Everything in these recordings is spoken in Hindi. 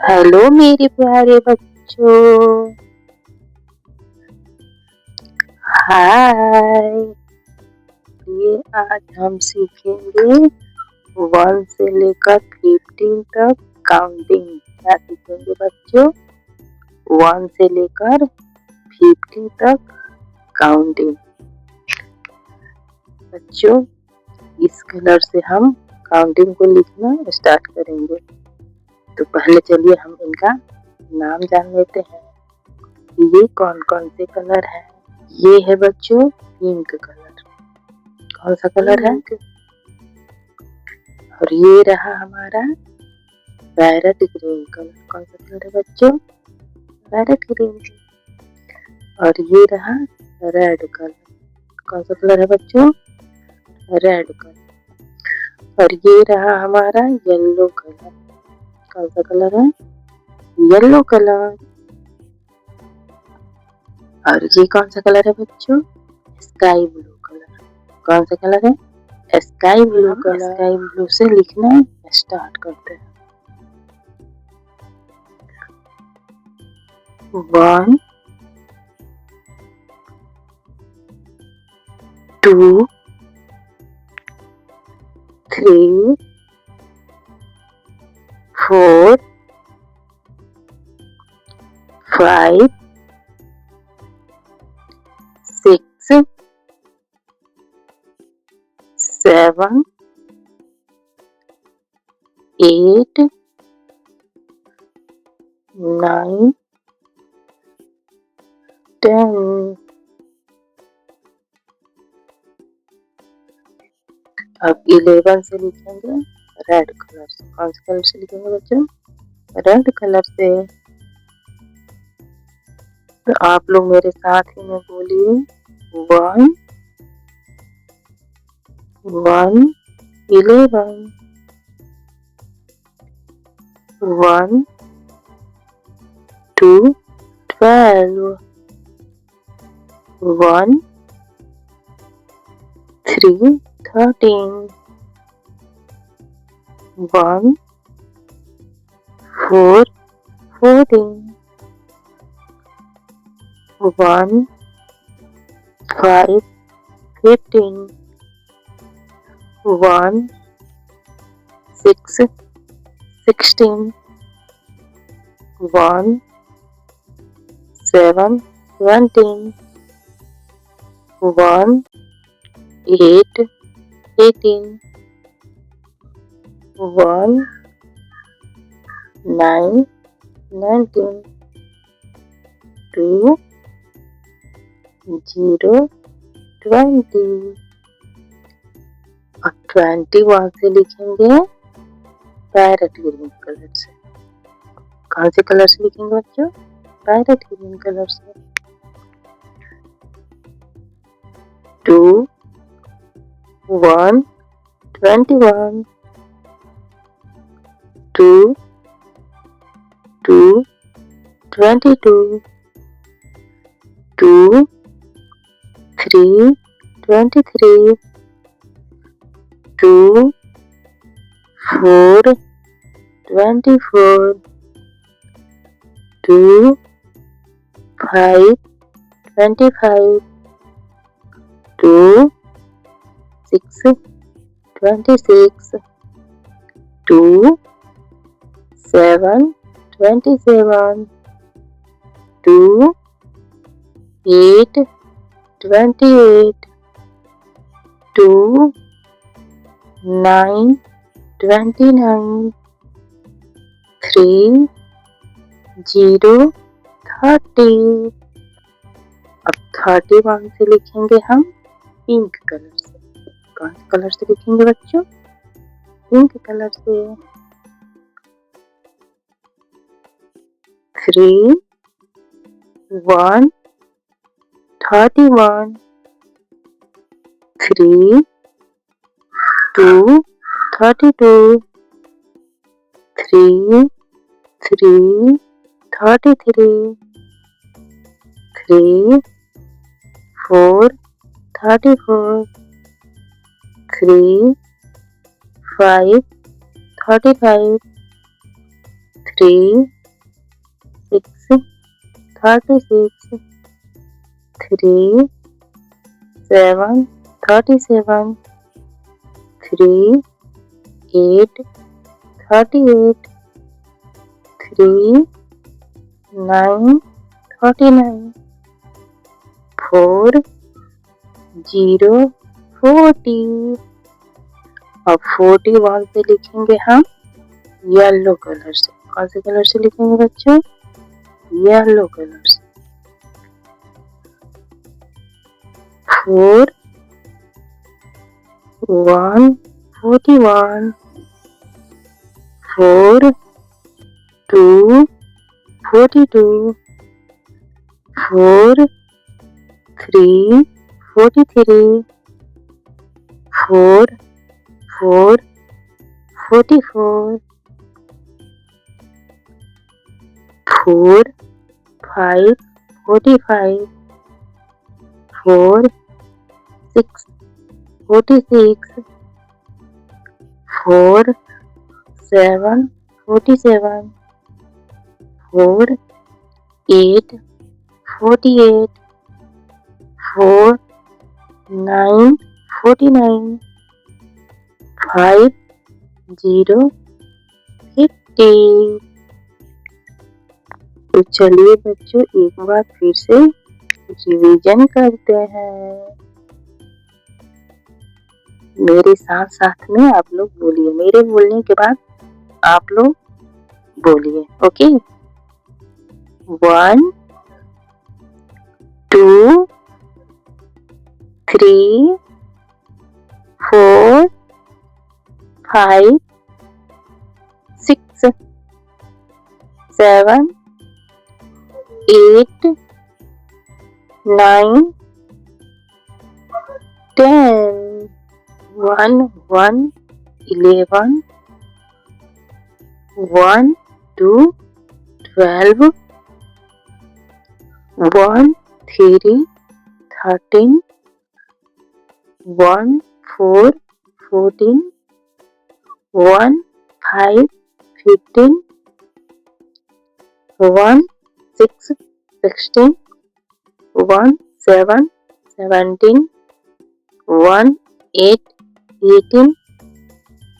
हेलो मेरे प्यारे बच्चों। हाय। ये आज हम सीखेंगे 1 से लेकर 15 तक काउंटिंग। क्या सीखेंगे बच्चों? 1 से लेकर 15 तक काउंटिंग। बच्चों, इस कलर से हम काउंटिंग को लिखना स्टार्ट करेंगे। तो पहले चलिए हम इनका नाम जान लेते हैं। ये कौन कौन से कलर हैं? ये है बच्चों पिंक कलर। कौन सा कलर है? और ये रहा हमारा पैरेट ग्रीन कलर। कौन सा कलर है बच्चों? Parrot green. और ये रहा रेड कलर। कौन सा कलर है बच्चों? Red colour. और ये रहा हमारा येलो कलर। कौन सा कलर है? Yellow colour. और ये कौन सा कलर है बच्चों? Sky blue colour. कौन सा कलर है? Sky blue colour. Sky blue से लिखना स्टार्ट करते हैं। 1 2 3 4 5 6 7 8 9 10। अब 11 से लिखेंगे रेड कलर से। कौन से कलर से लिखेंगे बच्चों? रेड कलर से। तो आप लोग मेरे साथ ही में बोलिए 1 1 11 1 2 12 1 3 13 1 4 14 1 5 15 1 6 16 1 7 17 1 8 18 1 9 19 2 0 20। और 21 से लिखेंगे पैरेट ग्रीन कलर से। कौन से कलर से लिखेंगे बच्चों? पैरेट ग्रीन कलर से। 2 1 21 2 2 22 2 3 23 2 4 24 2 5 25 2 6 26 2 7 27 2 8 28 2 9 29 3 0 30। अब 31 से लिखेंगे हम पिंक कलर से। कौन से कलर से लिखेंगे बच्चों? पिंक कलर से। 3 1 31 3 2 32 3 3 33 3 4 34 3 5 35 3 6 36 3 7 37 3 8 38 3 9 39 4 0 40। अब 40 वॉल पे लिखेंगे हम येलो कलर से। कौन से कलर से लिखेंगे बच्चों? येलो कलर से। 4 1 41 4 2 42 4 3 43 4 4 44 4 5 45 4 6 46 4 7 47 4 8 48 4 9 49 5 0 50। तो चलिए बच्चों एक बार फिर से रिवीजन करते हैं। मेरे साथ साथ में आप लोग बोलिए, मेरे बोलने के बाद आप लोग बोलिए। ओके, 1 2 3 4 5 6 7 8 9 10 1 1 11 1 2 12 1 3 13 1 4 14 1 5 15 1 6 16 1 7 17 1 8 18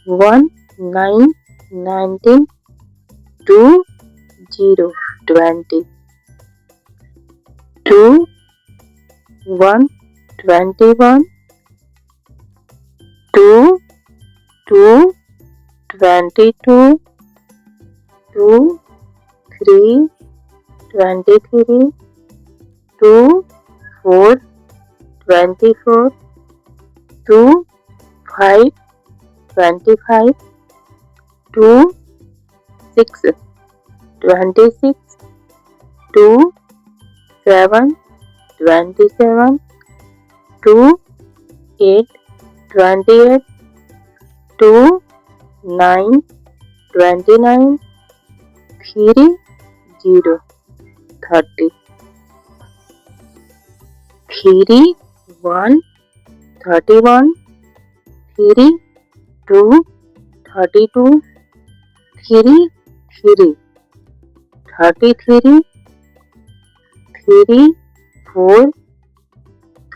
1 9 19 2 0 20 2 1 21 2 2 22 2 3 23 2 4 24 2 5 25 2 6 26 2 7 27 2 8 28 2 9 29 3 0 30 3 1 31 3 2 32 3 3 33 3 4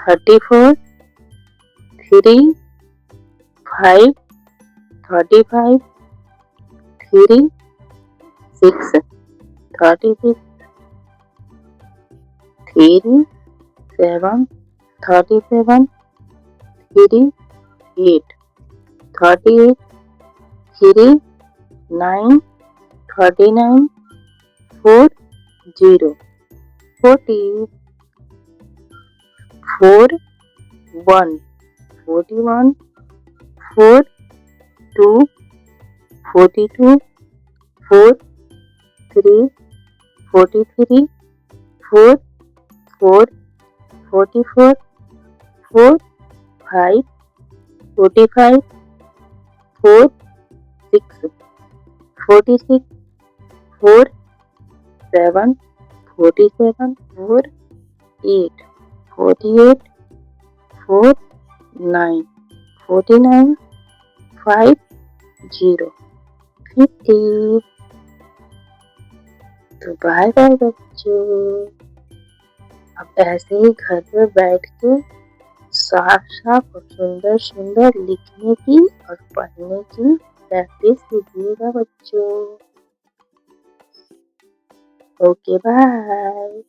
34 3 5 35 3 6 36 3 7 37 3 8 38 3 9 39 4 0 40 4 1 41 4 2 42 4 3 43 4 4 44 4 5 45 4 6 46 4 7 47 4 8 48 4 9 49 5 0 50। तो बाय बाय बच्चों। अब ऐसे ही घर में बैठ के साफ-साफ और सुंदर-सुंदर लिखने की और पढ़ने की प्रैक्टिस कीजिएगा बच्चों। Okay bye.